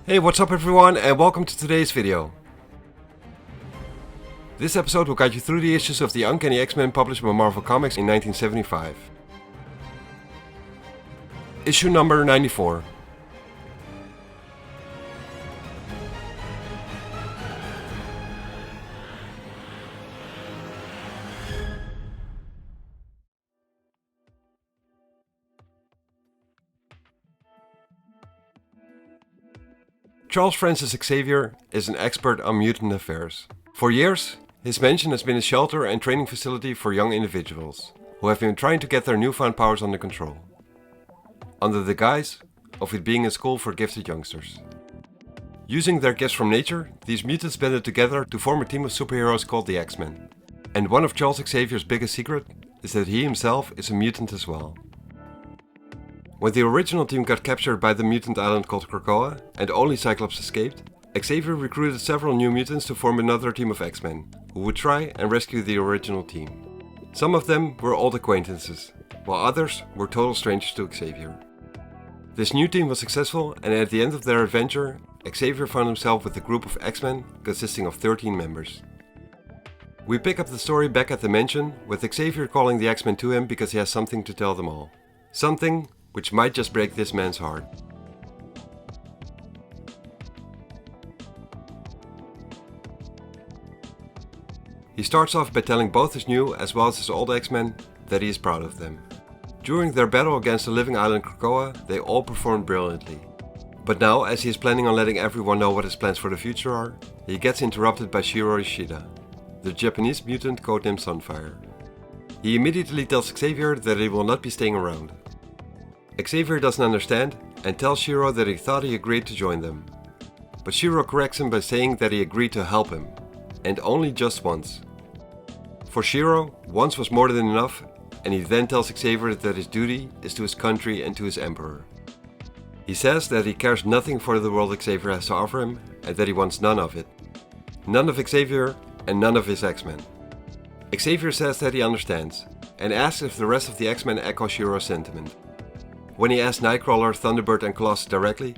Hey, what's up everyone, and welcome to today's video. This episode will guide you through the issues of the Uncanny X-Men published by Marvel Comics in 1975. Issue number 94. Charles Francis Xavier is an expert on mutant affairs. For years, his mansion has been a shelter and training facility for young individuals who have been trying to get their newfound powers under control, under the guise of it being a school for gifted youngsters. Using their gifts from nature, these mutants banded together to form a team of superheroes called the X-Men. And one of Charles Xavier's biggest secrets is that he himself is a mutant as well. When the original team got captured by the mutant island called Krakoa, and only Cyclops escaped, Xavier recruited several new mutants to form another team of X-Men, who would try and rescue the original team. Some of them were old acquaintances, while others were total strangers to Xavier. This new team was successful, and at the end of their adventure, Xavier found himself with a group of X-Men consisting of 13 members. We pick up the story back at the mansion, with Xavier calling the X-Men to him because he has something to tell them all. Something which might just break this man's heart. He starts off by telling both his new as well as his old X-Men that he is proud of them. During their battle against the living island Krakoa, they all performed brilliantly. But now, as he is planning on letting everyone know what his plans for the future are, he gets interrupted by Shiro Ishida, the Japanese mutant codenamed Sunfire. He immediately tells Xavier that he will not be staying around. Xavier doesn't understand and tells Shiro that he thought he agreed to join them. But Shiro corrects him by saying that he agreed to help him, and only just once. For Shiro, once was more than enough, and he then tells Xavier that his duty is to his country and to his emperor. He says that he cares nothing for the world Xavier has to offer him, and that he wants none of it. None of Xavier, and none of his X-Men. Xavier says that he understands, and asks if the rest of the X-Men echo Shiro's sentiment. When he asks Nightcrawler, Thunderbird and Colossus directly,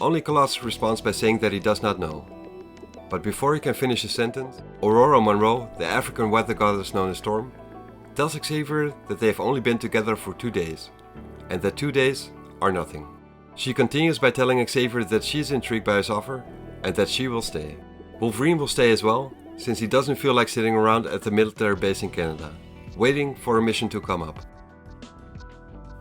only Colossus responds by saying that he does not know. But before he can finish his sentence, Aurora Monroe, the African weather goddess known as Storm, tells Xavier that they have only been together for 2 days, and that 2 days are nothing. She continues by telling Xavier that she is intrigued by his offer, and that she will stay. Wolverine will stay as well, since he doesn't feel like sitting around at the military base in Canada, waiting for a mission to come up.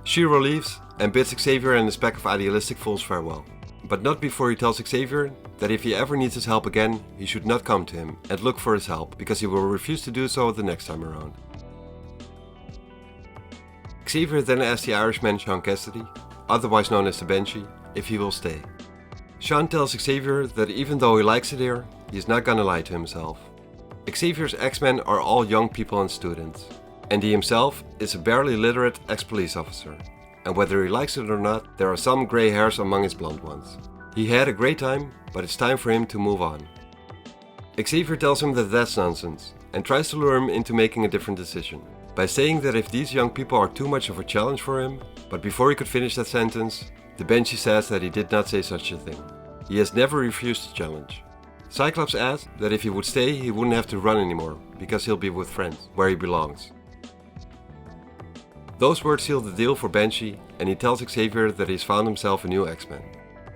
Shiro leaves and bids Xavier and his pack of idealistic fools farewell, but not before he tells Xavier that if he ever needs his help again, he should not come to him and look for his help, because he will refuse to do so the next time around. Xavier then asks the Irishman Sean Cassidy, otherwise known as the Banshee, if he will stay. Sean tells Xavier that even though he likes it here, he is not gonna lie to himself. Xavier's X-Men are all young people and students, and he himself is a barely literate ex-police officer, and whether he likes it or not, there are some grey hairs among his blonde ones. He had a great time, but it's time for him to move on. Xavier tells him that that's nonsense, and tries to lure him into making a different decision, by saying that if these young people are too much of a challenge for him, but before he could finish that sentence, the Banshee says that he did not say such a thing. He has never refused a challenge. Cyclops asks that if he would stay, he wouldn't have to run anymore, because he'll be with friends, where he belongs. Those words seal the deal for Banshee, and he tells Xavier that he's found himself a new X-Men.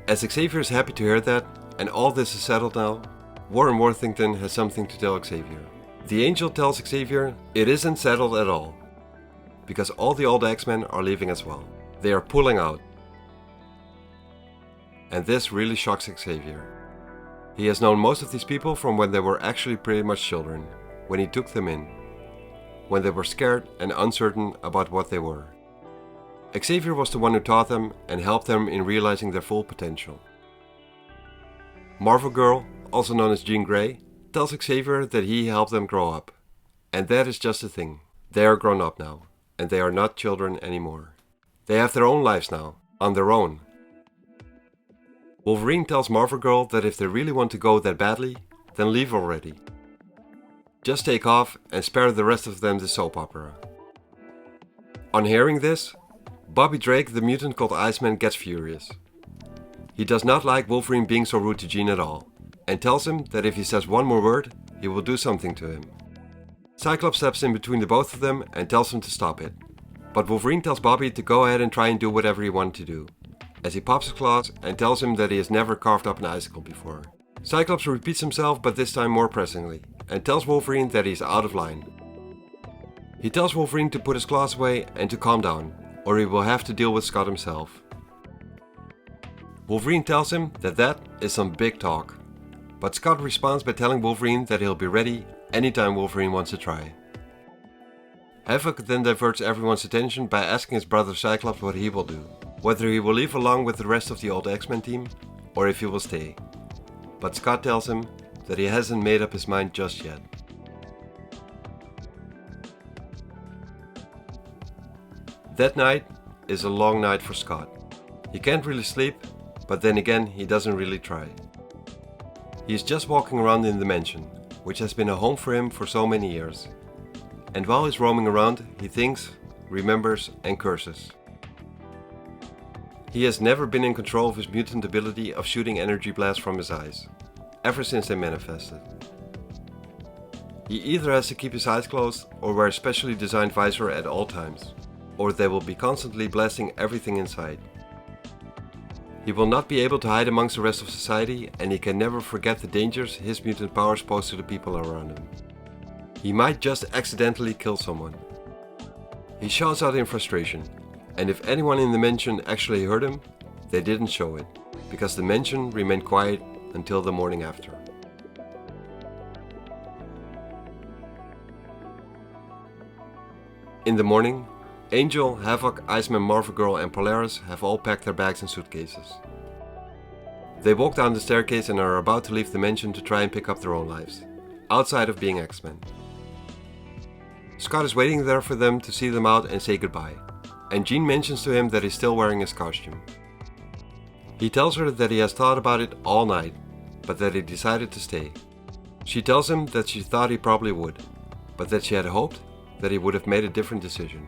As Xavier is happy to hear that, and all this is settled now, Warren Worthington has something to tell Xavier. The Angel tells Xavier it isn't settled at all, because all the old X-Men are leaving as well. They are pulling out. And this really shocks Xavier. He has known most of these people from when they were actually pretty much children, when he took them in, when they were scared and uncertain about what they were. Xavier was the one who taught them and helped them in realizing their full potential. Marvel Girl, also known as Jean Grey, tells Xavier that he helped them grow up. And that is just the thing. They are grown up now, and they are not children anymore. They have their own lives now, on their own. Wolverine tells Marvel Girl that if they really want to go that badly, then leave already. Just take off and spare the rest of them the soap opera. On hearing this, Bobby Drake, the mutant called Iceman, gets furious. He does not like Wolverine being so rude to Jean at all, and tells him that if he says one more word, he will do something to him. Cyclops steps in between the both of them and tells him to stop it. But Wolverine tells Bobby to go ahead and try and do whatever he wanted to do, as he pops his claws and tells him that he has never carved up an icicle before. Cyclops repeats himself, but this time more pressingly, and tells Wolverine that he is out of line. He tells Wolverine to put his claws away and to calm down, or he will have to deal with Scott himself. Wolverine tells him that is some big talk, but Scott responds by telling Wolverine that he'll be ready anytime Wolverine wants to try. Havoc then diverts everyone's attention by asking his brother Cyclops what he will do, whether he will leave along with the rest of the old X-Men team, or if he will stay. But Scott tells him that he hasn't made up his mind just yet. That night is a long night for Scott. He can't really sleep, but then again he doesn't really try. He is just walking around in the mansion, which has been a home for him for so many years. And while he's roaming around, he thinks, remembers, and curses. He has never been in control of his mutant ability of shooting energy blasts from his eyes, ever since they manifested. He either has to keep his eyes closed or wear a specially designed visor at all times, or they will be constantly blasting everything in sight. He will not be able to hide amongst the rest of society, and he can never forget the dangers his mutant powers pose to the people around him. He might just accidentally kill someone. He shouts out in frustration, and if anyone in the mansion actually heard him, they didn't show it, because the mansion remained quiet until the morning after. In the morning, Angel, Havoc, Iceman, Marvel Girl and Polaris have all packed their bags and suitcases. They walk down the staircase and are about to leave the mansion to try and pick up their own lives, outside of being X-Men. Scott is waiting there for them to see them out and say goodbye, and Jean mentions to him that he's still wearing his costume. He tells her that he has thought about it all night, but that he decided to stay. She tells him that she thought he probably would, but that she had hoped that he would have made a different decision.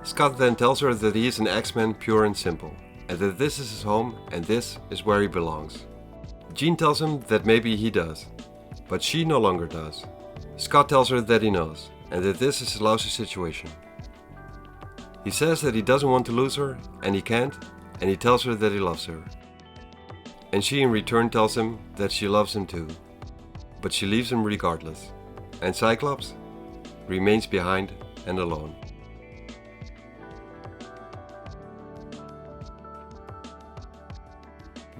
Scott then tells her that he is an X-Man pure and simple, and that this is his home and this is where he belongs. Jean tells him that maybe he does, but she no longer does. Scott tells her that he knows, and that this is a lousy situation. He says that he doesn't want to lose her, and he can't, and he tells her that he loves her. And she in return tells him that she loves him too, but she leaves him regardless, and Cyclops remains behind and alone.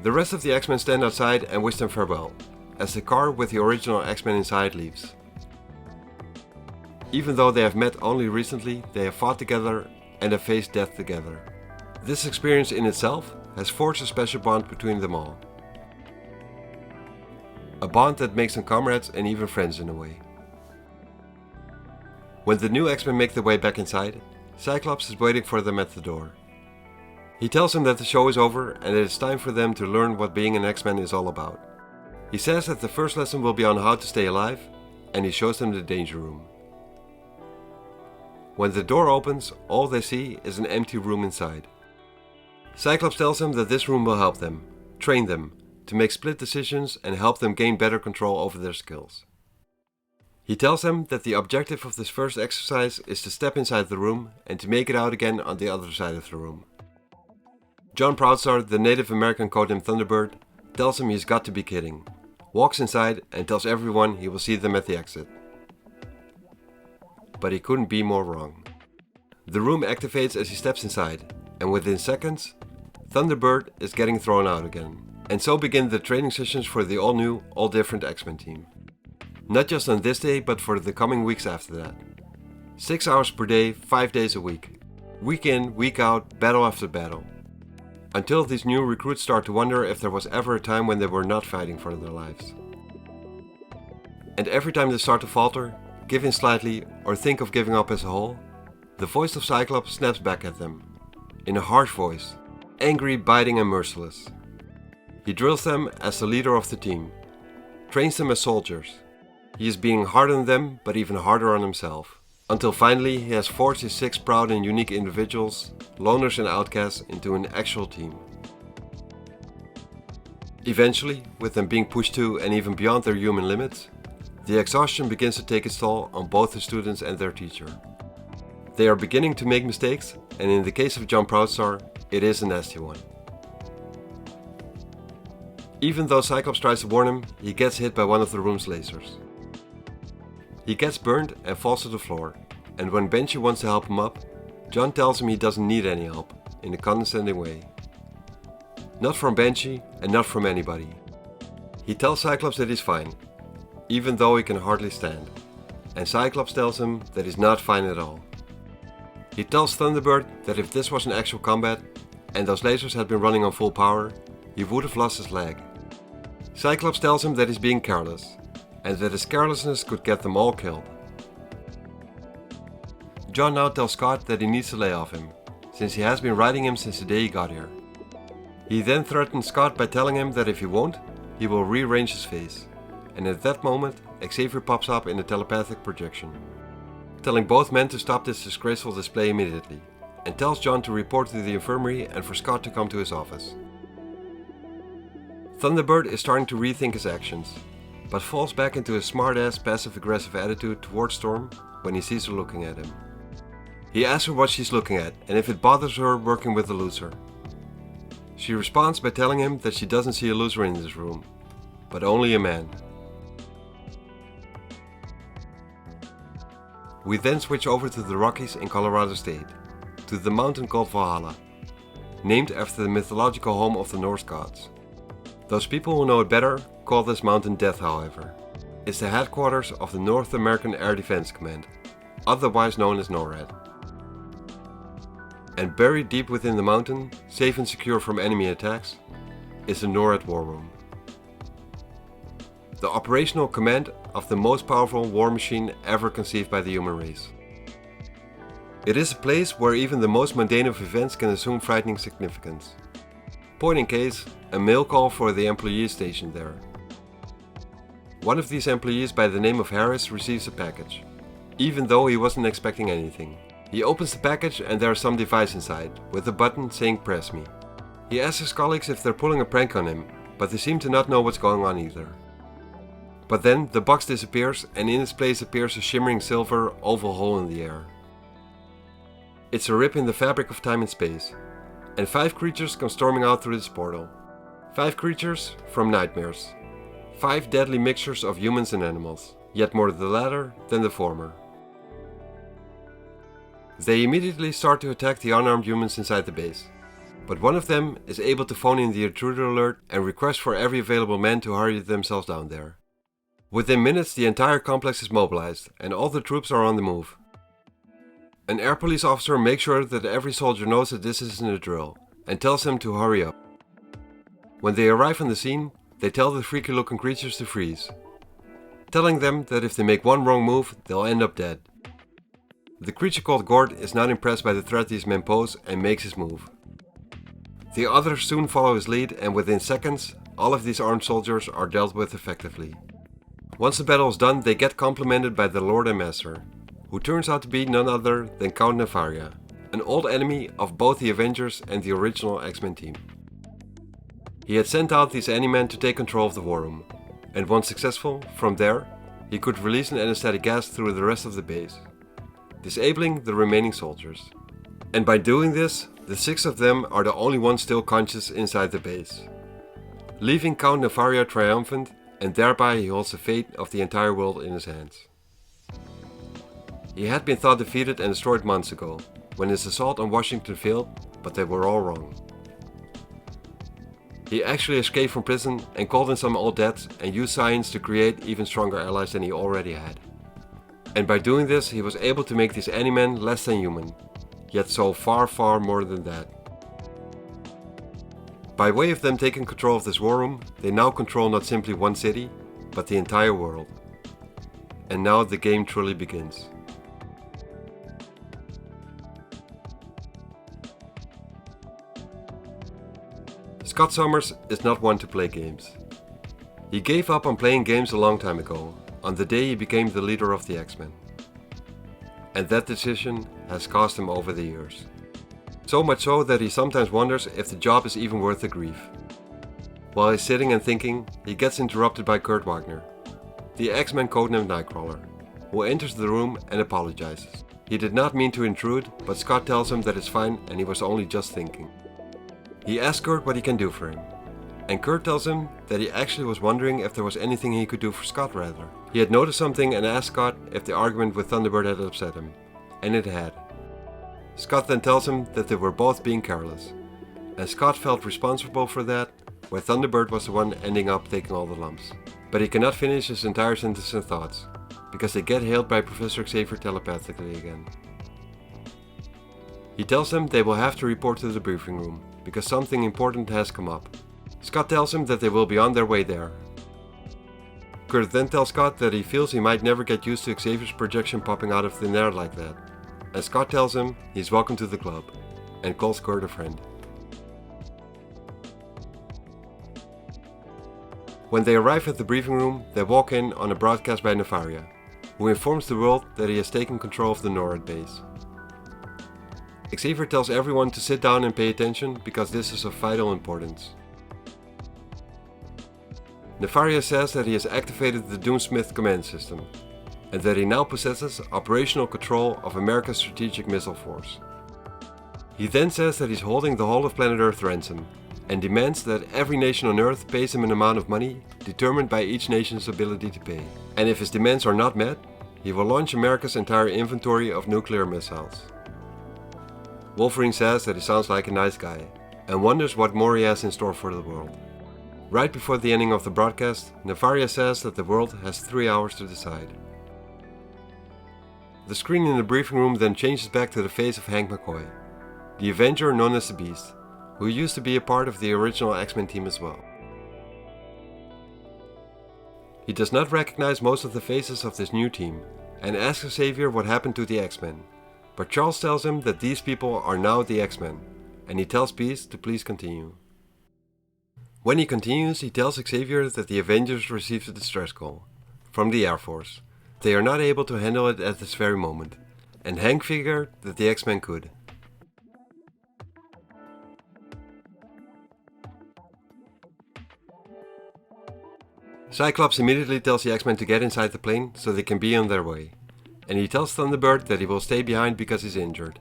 The rest of the X-Men stand outside and wish them farewell, as the car with the original X-Men inside leaves. Even though they have met only recently, they have fought together and have faced death together. This experience in itself has forged a special bond between them all. A bond that makes them comrades and even friends in a way. When the new X-Men make their way back inside, Cyclops is waiting for them at the door. He tells them that the show is over and that it's time for them to learn what being an X-Men is all about. He says that the first lesson will be on how to stay alive, and he shows them the danger room. When the door opens, all they see is an empty room inside. Cyclops tells them that this room will help them, train them, to make split decisions and help them gain better control over their skills. He tells them that the objective of this first exercise is to step inside the room and to make it out again on the other side of the room. John Proudstar, the Native American codenamed Thunderbird, tells him he's got to be kidding, walks inside and tells everyone he will see them at the exit. But he couldn't be more wrong. The room activates as he steps inside, and within seconds, Thunderbird is getting thrown out again. And so begin the training sessions for the all-new, all-different X-Men team. Not just on this day, but for the coming weeks after that. 6 hours per day, 5 days a week. Week in, week out, battle after battle. Until these new recruits start to wonder if there was ever a time when they were not fighting for their lives. And every time they start to falter, give in slightly, or think of giving up as a whole, the voice of Cyclops snaps back at them, in a harsh voice, angry, biting and merciless. He drills them as the leader of the team, trains them as soldiers. He is being hard on them, but even harder on himself, Until finally he has forged his 6 proud and unique individuals, loners and outcasts, into an actual team. Eventually, with them being pushed to and even beyond their human limits, the exhaustion begins to take its toll on both the students and their teacher. They are beginning to make mistakes, and in the case of John Proudstar, it is a nasty one. Even though Cyclops tries to warn him, he gets hit by one of the room's lasers. He gets burned and falls to the floor, and when Banshee wants to help him up, John tells him he doesn't need any help, in a condescending way. Not from Banshee and not from anybody. He tells Cyclops that he's fine, even though he can hardly stand, and Cyclops tells him that he's not fine at all. He tells Thunderbird that if this was an actual combat, and those lasers had been running on full power, he would have lost his leg. Cyclops tells him that he's being careless, and that his carelessness could get them all killed. John now tells Scott that he needs to lay off him, since he has been riding him since the day he got here. He then threatens Scott by telling him that if he won't, he will rearrange his face, and at that moment Xavier pops up in a telepathic projection, telling both men to stop this disgraceful display immediately, and tells John to report to the infirmary and for Scott to come to his office. Thunderbird is starting to rethink his actions, but falls back into a smart-ass passive-aggressive attitude towards Storm when he sees her looking at him. He asks her what she's looking at and if it bothers her working with a loser. She responds by telling him that she doesn't see a loser in this room, but only a man. We then switch over to the Rockies in Colorado State, to the mountain called Valhalla, named after the mythological home of the Norse gods. Those people who know it better call this mountain Death, however. It's the headquarters of the North American Air Defense Command, otherwise known as NORAD. And buried deep within the mountain, safe and secure from enemy attacks, is the NORAD War Room. The operational command of the most powerful war machine ever conceived by the human race. It is a place where even the most mundane of events can assume frightening significance. Point in case, a mail call for the employees stationed there. One of these employees by the name of Harris receives a package, even though he wasn't expecting anything. He opens the package and there is some device inside, with a button saying "Press me." He asks his colleagues if they're pulling a prank on him, but they seem to not know what's going on either. But then the box disappears and in its place appears a shimmering silver oval hole in the air. It's a rip in the fabric of time and space, and 5 creatures come storming out through this portal. 5 creatures from nightmares. 5 deadly mixtures of humans and animals, yet more the latter than the former. They immediately start to attack the unarmed humans inside the base, but one of them is able to phone in the intruder alert and request for every available man to hurry themselves down there. Within minutes the entire complex is mobilized and all the troops are on the move. An air police officer makes sure that every soldier knows that this isn't a drill, and tells them to hurry up. When they arrive on the scene, they tell the freaky looking creatures to freeze, telling them that if they make one wrong move, they'll end up dead. The creature called Gord is not impressed by the threat these men pose and makes his move. The others soon follow his lead, and within seconds, all of these armed soldiers are dealt with effectively. Once the battle is done, they get complimented by the Lord and Master, who turns out to be none other than Count Nefaria, an old enemy of both the Avengers and the original X-Men team. He had sent out these Any-Men to take control of the War Room, and once successful, from there, he could release an anesthetic gas through the rest of the base, disabling the remaining soldiers. And by doing this, the 6 of them are the only ones still conscious inside the base, leaving Count Nefaria triumphant, and thereby he holds the fate of the entire world in his hands. He had been thought defeated and destroyed months ago, when his assault on Washington failed, but they were all wrong. He actually escaped from prison and called in some old debts and used science to create even stronger allies than he already had. And by doing this, he was able to make these Any-Men less than human, yet so far, far more than that. By way of them taking control of this war room, they now control not simply one city, but the entire world. And now the game truly begins. Scott Summers is not one to play games. He gave up on playing games a long time ago, on the day he became the leader of the X-Men. and that decision has cost him over the years. So much so that he sometimes wonders if the job is even worth the grief. While he's sitting and thinking, he gets interrupted by Kurt Wagner, the X-Men codenamed Nightcrawler, who enters the room and apologizes. He did not mean to intrude, but Scott tells him that it's fine and he was only just thinking. He asks Kurt what he can do for him, and Kurt tells him that he actually was wondering if there was anything he could do for Scott rather. He had noticed something and asked Scott if the argument with Thunderbird had upset him, and it had. Scott then tells him that they were both being careless, and Scott felt responsible for that, where Thunderbird was the one ending up taking all the lumps. But he cannot finish his entire sentence and thoughts, because they get hailed by Professor Xavier telepathically again. He tells them they will have to report to the briefing room, because something important has come up. Scott tells him that they will be on their way there. Kurt then tells Scott that he feels he might never get used to Xavier's projection popping out of thin air like that, and Scott tells him he's welcome to the club, and calls Kurt a friend. When they arrive at the briefing room, they walk in on a broadcast by Nefaria, who informs the world that he has taken control of the NORAD base. Xavier tells everyone to sit down and pay attention because this is of vital importance. Nefaria says that he has activated the Doomsmith command system, and that he now possesses operational control of America's strategic missile force. He then says that he's holding the whole of planet Earth ransom, and demands that every nation on Earth pays him an amount of money determined by each nation's ability to pay. And if his demands are not met, he will launch America's entire inventory of nuclear missiles. Wolverine says that he sounds like a nice guy, and wonders what more he has in store for the world. Right before the ending of the broadcast, Nefaria says that the world has 3 hours to decide. The screen in the briefing room then changes back to the face of Hank McCoy, the Avenger known as the Beast, who used to be a part of the original X-Men team as well. He does not recognize most of the faces of this new team, and asks Xavier what happened to the X-Men, but Charles tells him that these people are now the X-Men, and he tells Beast to please continue. When he continues, he tells Xavier that the Avengers received a distress call from the Air Force. They are not able to handle it at this very moment, and Hank figured that the X-Men could. Cyclops immediately tells the X-Men to get inside the plane so they can be on their way, and he tells Thunderbird that he will stay behind because he's injured.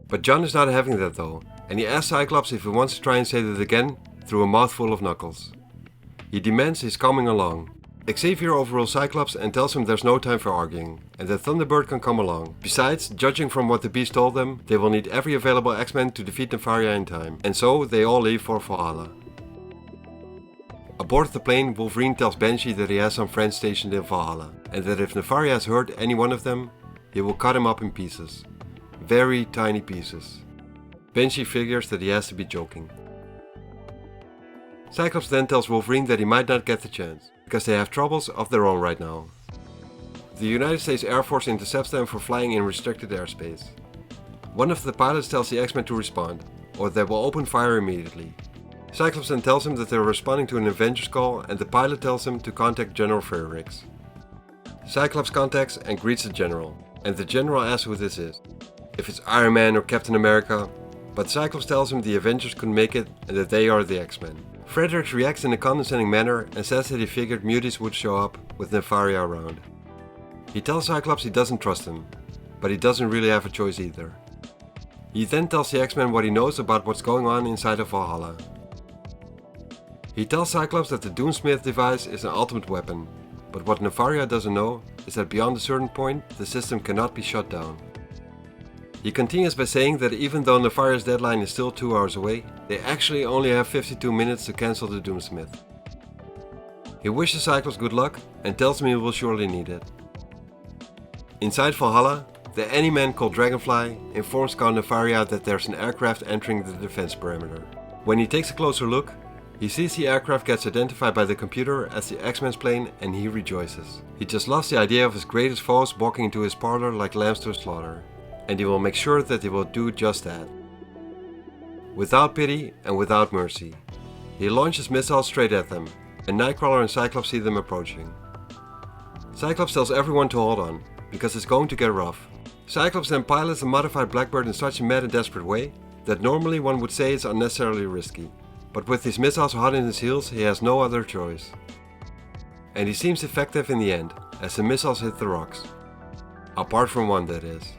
But John is not having that though, and he asks Cyclops if he wants to try and say that again through a mouthful of knuckles. He demands he's coming along. Xavier overrules Cyclops and tells him there's no time for arguing, and that Thunderbird can come along. Besides, judging from what the Beast told them, they will need every available X-Men to defeat Nefaria in time, and so they all leave for Valhalla. Aboard the plane, Wolverine tells Banshee that he has some friends stationed in Valhalla, and that if Nefaria has hurt any one of them, he will cut him up in pieces. Very tiny pieces. Banshee figures that he has to be joking. Cyclops then tells Wolverine that he might not get the chance, because they have troubles of their own right now. The United States Air Force intercepts them for flying in restricted airspace. One of the pilots tells the X-Men to respond, or they will open fire immediately. Cyclops then tells him that they are responding to an Avengers call, and the pilot tells him to contact General Fredericks. Cyclops contacts and greets the General, and the General asks who this is, if it's Iron Man or Captain America, but Cyclops tells him the Avengers couldn't make it and that they are the X-Men. Fredericks reacts in a condescending manner and says that he figured muties would show up with Nefaria around. He tells Cyclops he doesn't trust him, but he doesn't really have a choice either. He then tells the X-Men what he knows about what's going on inside of Valhalla. He tells Cyclops that the Doomsmith device is an ultimate weapon, but what Nefaria doesn't know is that beyond a certain point the system cannot be shut down. He continues by saying that even though Nefaria's deadline is still 2 hours away, they actually only have 52 minutes to cancel the Doomsmith. He wishes Cyclops good luck and tells him he will surely need it. Inside Valhalla, the Any-Man called Dragonfly informs Count Nefaria that there's an aircraft entering the defense perimeter. When he takes a closer look, he sees the aircraft gets identified by the computer as the X-Men's plane and he rejoices. He just lost the idea of his greatest foes walking into his parlor like lambs to a slaughter, and he will make sure that they will do just that. Without pity and without mercy, he launches missiles straight at them, and Nightcrawler and Cyclops see them approaching. Cyclops tells everyone to hold on, because it's going to get rough, Cyclops then pilots the modified Blackbird in such a mad and desperate way that normally one would say it's unnecessarily risky, but with his missiles hot in his heels he has no other choice. And he seems effective in the end, as the missiles hit the rocks. Apart from one, that is.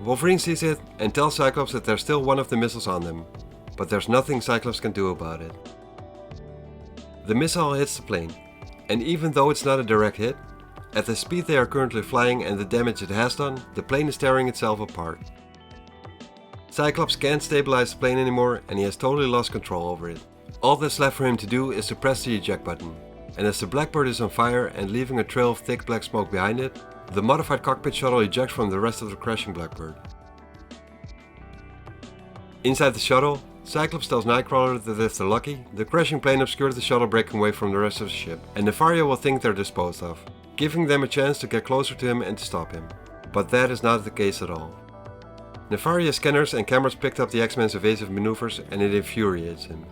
Wolverine sees it and tells Cyclops that there's still one of the missiles on them, but there's nothing Cyclops can do about it. The missile hits the plane, and even though it's not a direct hit, at the speed they are currently flying and the damage it has done, the plane is tearing itself apart. Cyclops can't stabilize the plane anymore and he has totally lost control over it. All that's left for him to do is to press the eject button, and as the Blackbird is on fire and leaving a trail of thick black smoke behind it, the modified cockpit shuttle ejects from the rest of the crashing Blackbird. Inside the shuttle, Cyclops tells Nightcrawler that if they're lucky, the crashing plane obscures the shuttle breaking away from the rest of the ship, and Nefaria will think they're disposed of, giving them a chance to get closer to him and to stop him. But that is not the case at all. Nefaria's scanners and cameras picked up the X-Men's evasive maneuvers and it infuriates him.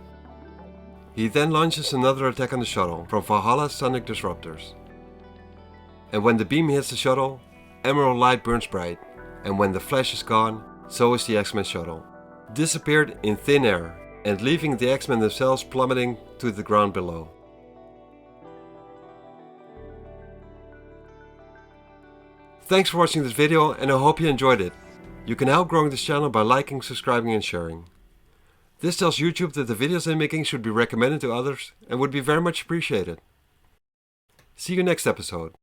He then launches another attack on the shuttle from Valhalla's sonic disruptors. And when the beam hits the shuttle, emerald light burns bright, and when the flash is gone, so is the X-Men shuttle, disappeared in thin air and leaving the X-Men themselves plummeting to the ground below. Thanks for watching this video and I hope you enjoyed it. You can help growing this channel by liking, subscribing and sharing. This tells YouTube that the videos I'm making should be recommended to others and would be very much appreciated. See you next episode.